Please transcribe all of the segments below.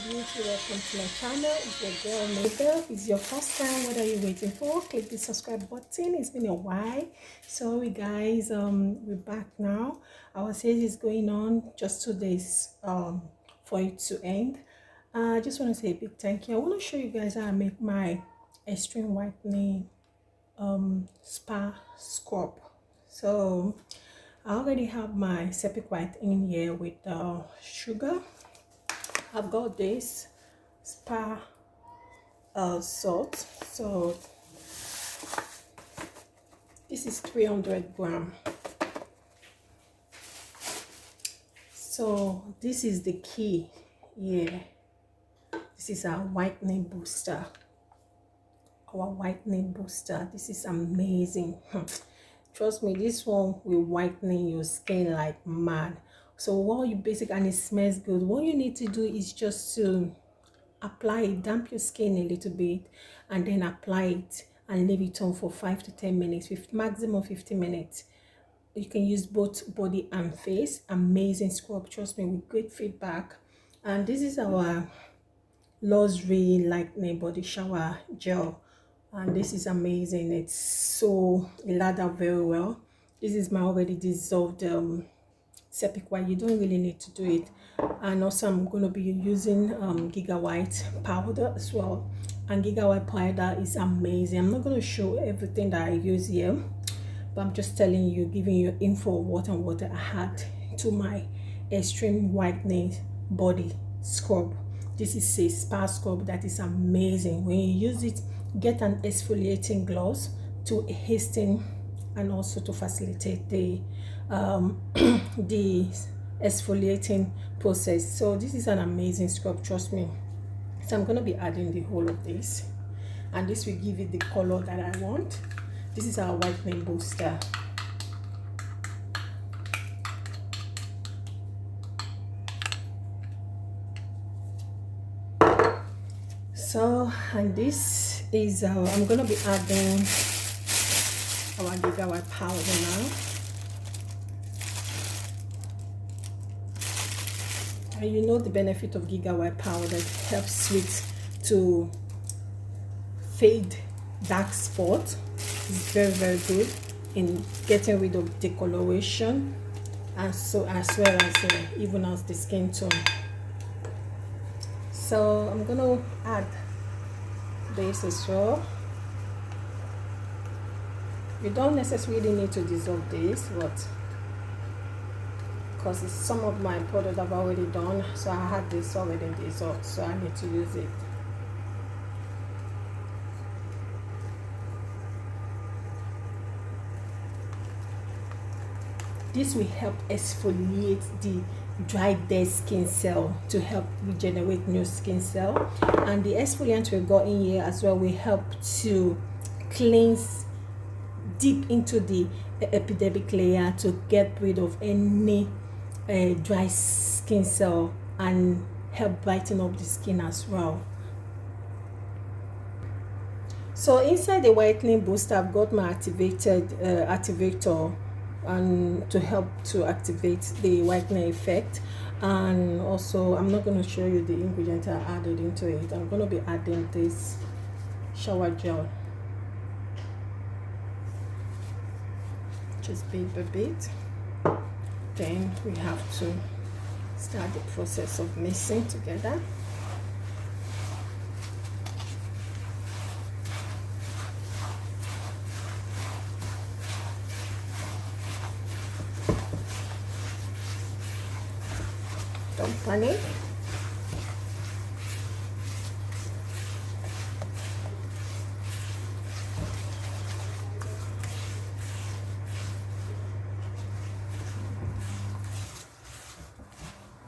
beauty, welcome to my channel. It's your girl Mabel. If it's your first time, what are you waiting for? Click the subscribe button. It's been a while. Sorry guys, we're back now. Our sales is going on just 2 days for it to end. I just want to say a big thank you. I want to show you guys how I make my extreme whitening spa scrub. So I already have my Sepi white in here with sugar. I've got this spa salt. So this is 300 grams. So this is the key here. This is our whitening booster. Our whitening booster. This is amazing. Trust me, this one will whitening your skin like mad. So what you basically, and it smells good, what you need to do is just to apply it, damp your skin a little bit, and then apply it and leave it on for 5 to 10 minutes, with maximum 15 minutes. You can use both body and face. Amazing scrub, trust me, with great feedback. And this is our luxury lightening body shower gel, and this is amazing. It's so, it lathered up very well. This is my already dissolved Sepi white. You don't really need to do it. And also I'm going to be using Giga white powder as well, and Giga white powder is amazing. I'm not going to show everything that I use here, but I'm just telling you, giving you info of what I had to my extreme whitening body scrub. This is a spa scrub that is amazing. When you use it, get an exfoliating gloss to hasten and also to facilitate the the exfoliating process. So this is an amazing scrub, trust me. So I'm going to be adding the whole of this, and this will give it the color that I want. This is our whitening booster. So, and this is I'm going to be adding our Giga white powder now. And you know the benefit of Giga white powder, it helps with to fade dark spots. It's very, very good in getting rid of discoloration, and so as well as even out the skin tone. So I'm gonna add this as well. You don't necessarily need to dissolve this, but because it's some of my products I've already done, so I had this already dissolved, so I need to use it. This will help exfoliate the dry dead skin cell to help regenerate new skin cell, and the exfoliant we got in here as well will help to cleanse deep into the epidermic layer to get rid of any dry skin cell and help brighten up the skin as well. So inside the whitening booster, I've got my activator, and to help to activate the whitening effect. And also I'm not going to show you the ingredient I added into it. I'm going to be adding this shower gel, just bit by bit. Then we have to start the process of mixing together. Don't panic.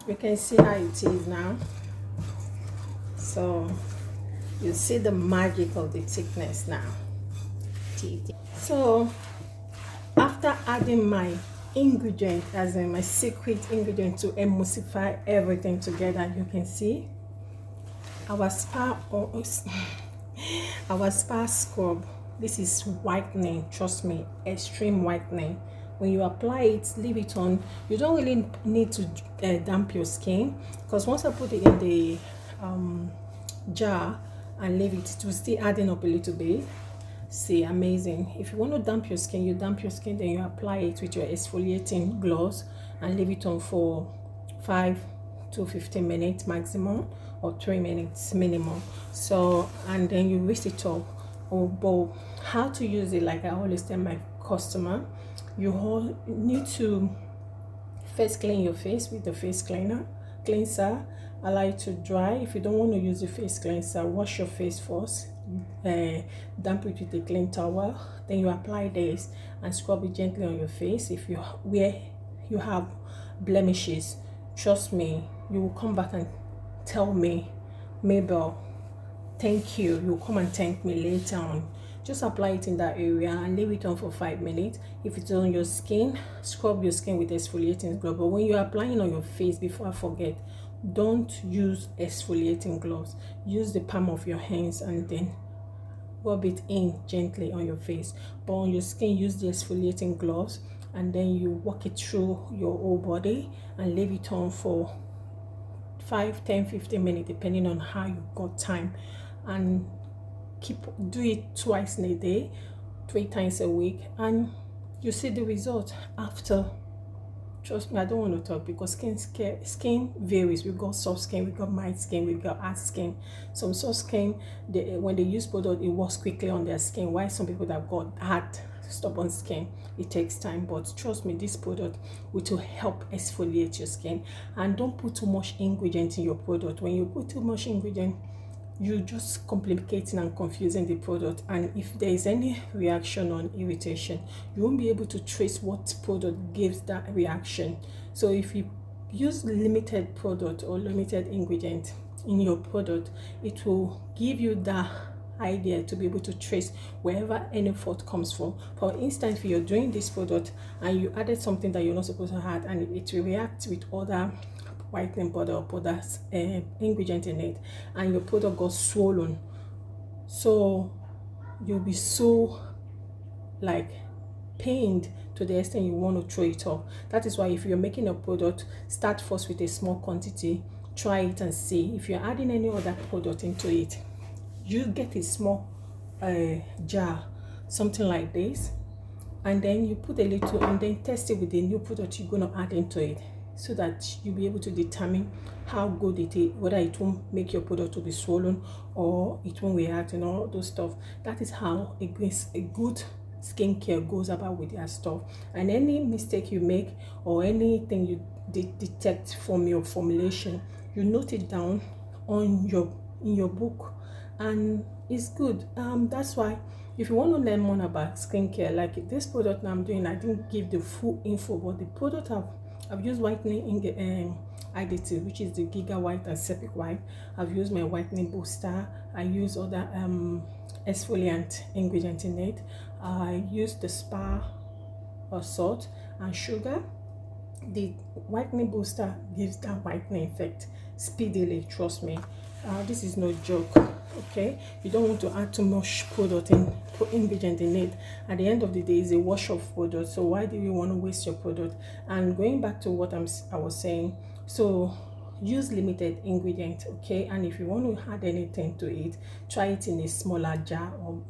You can see how it is now. So you see the magic of the thickness now. So after adding my ingredient, as in my secret ingredient to emulsify everything together, you can see our spa scrub. This is whitening, trust me, extreme whitening. When you apply it, leave it on. You don't really need to damp your skin, because once I put it in the jar and leave it to still adding up a little bit. See, amazing. If you want to damp your skin, you damp your skin, then you apply it with your exfoliating gloss and leave it on for 5 to 15 minutes maximum, or 3 minutes minimum. So, and then you whisk it up. Oh, but how to use it, like I always tell my customer, you all need to first clean your face with the face cleanser, allow it to dry. If you don't want to use the face cleanser, wash your face first, damp it with a clean towel, then you apply this and scrub it gently on your face. If you have blemishes, trust me, you will come back and tell me, Mabel, thank you. You'll come and thank me later on. Just apply it in that area and leave it on for 5 minutes. If it's on your skin, scrub your skin with exfoliating glove. But when you're applying on your face, before I forget, don't use exfoliating gloves. Use the palm of your hands and then rub it in gently on your face. But on your skin, use the exfoliating gloves and then you walk it through your whole body and leave it on for 5, 10, 15 minutes, depending on how you got time. And do it twice in a day, 3 times a week, and you see the result after. Trust me, I don't want to talk because skin varies. We've got soft skin, we've got mild skin, we've got hard skin. Some soft skin, when they use product, it works quickly on their skin. While some people that have got hard, stubborn skin, it takes time. But trust me, this product will help exfoliate your skin. And don't put too much ingredient in your product. When you put too much ingredient, you're just complicating and confusing the product, and if there is any reaction or irritation, you won't be able to trace what product gives that reaction. So if you use limited product or limited ingredient in your product, it will give you that idea to be able to trace wherever any fault comes from. For instance, if you're doing this product and you added something that you're not supposed to add and it will react with other whitening powder or powder ingredient in it, and your product got swollen, so you'll be so like pained to the extent you want to throw it off. That is why if you're making a product, start first with a small quantity, try it and see. If you're adding any other product into it, you get a small jar, something like this, and then you put a little and then test it with the new product you're going to add into it, so that you'll be able to determine how good it is, whether it won't make your product to be swollen or it won't react and all those stuff. That is how a good skincare goes about with their stuff. And any mistake you make or anything you detect from your formulation, you note it down in your book, and it's good. That's why if you want to learn more about skincare, like this product I'm doing, I didn't give the full info, but the product I've used whitening additive, which is the Giga white and Sepi white. I've used my whitening booster. I use other exfoliant ingredient in it. I use the spa salt and sugar. The whitening booster gives that whitening effect speedily, trust me. This is no joke. Okay, you don't want to add too much product ingredient in it. At the end of the day, it's a wash off product, so why do you want to waste your product? And going back to what I was saying, so use limited ingredient, okay? And if you want to add anything to it, try it in a smaller jar or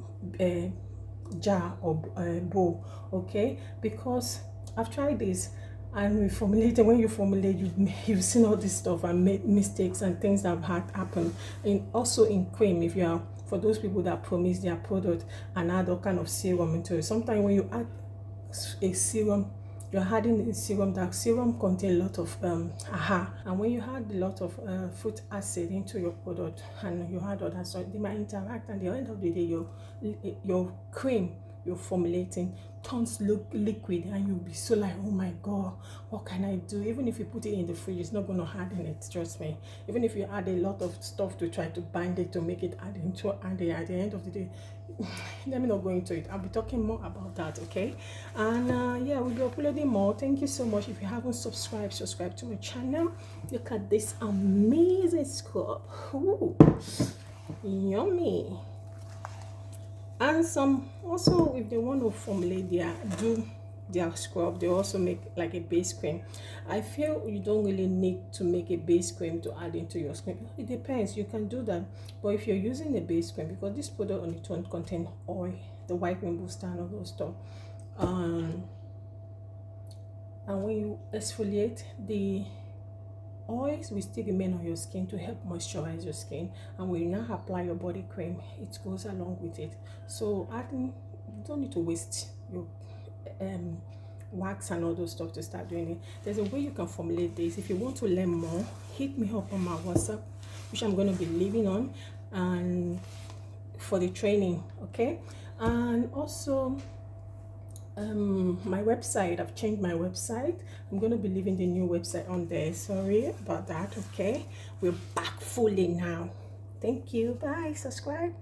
bowl, okay? Because I've tried this and we formulated. When you formulate, you've seen all this stuff and made mistakes and things that have had happen. And also in cream, if you are, for those people that promise their product and add all kind of serum into it, sometimes when you add a serum, you're adding a serum. That serum contains a lot of and when you add a lot of fruit acid into your product and you add other stuff, they might interact, and at the end of the day, your cream you're formulating turns liquid, and you'll be so like, oh my god, what can I do? Even if you put it in the fridge, it's not going to harden it, trust me. Even if you add a lot of stuff to try to bind it to make it at the end of the day, let me not go into it. I'll be talking more about that, okay? And yeah, we'll be uploading more. Thank you so much. If you haven't subscribed to my channel. Look at this amazing scrub. Ooh, yummy. And some also, if they want to formulate do their scrub, they also make like a base cream. I feel you don't really need to make a base cream to add into your skin. It depends, you can do that, but if you're using a base cream, because this product on its own contain oil, the whitening booster and all those stuff, um and when you exfoliate, the oils will still remain on your skin to help moisturize your skin, and when you now apply your body cream, it goes along with it. So adding, you don't need to waste your um wax and all those stuff to start doing it. There's a way you can formulate this. If you want to learn more, hit me up on my WhatsApp, which I'm going to be leaving on, and for the training, okay? And also my website, I've changed my website. I'm going to be leaving the new website on there. Sorry about that. Okay, we're back fully now. Thank you. Bye. Subscribe.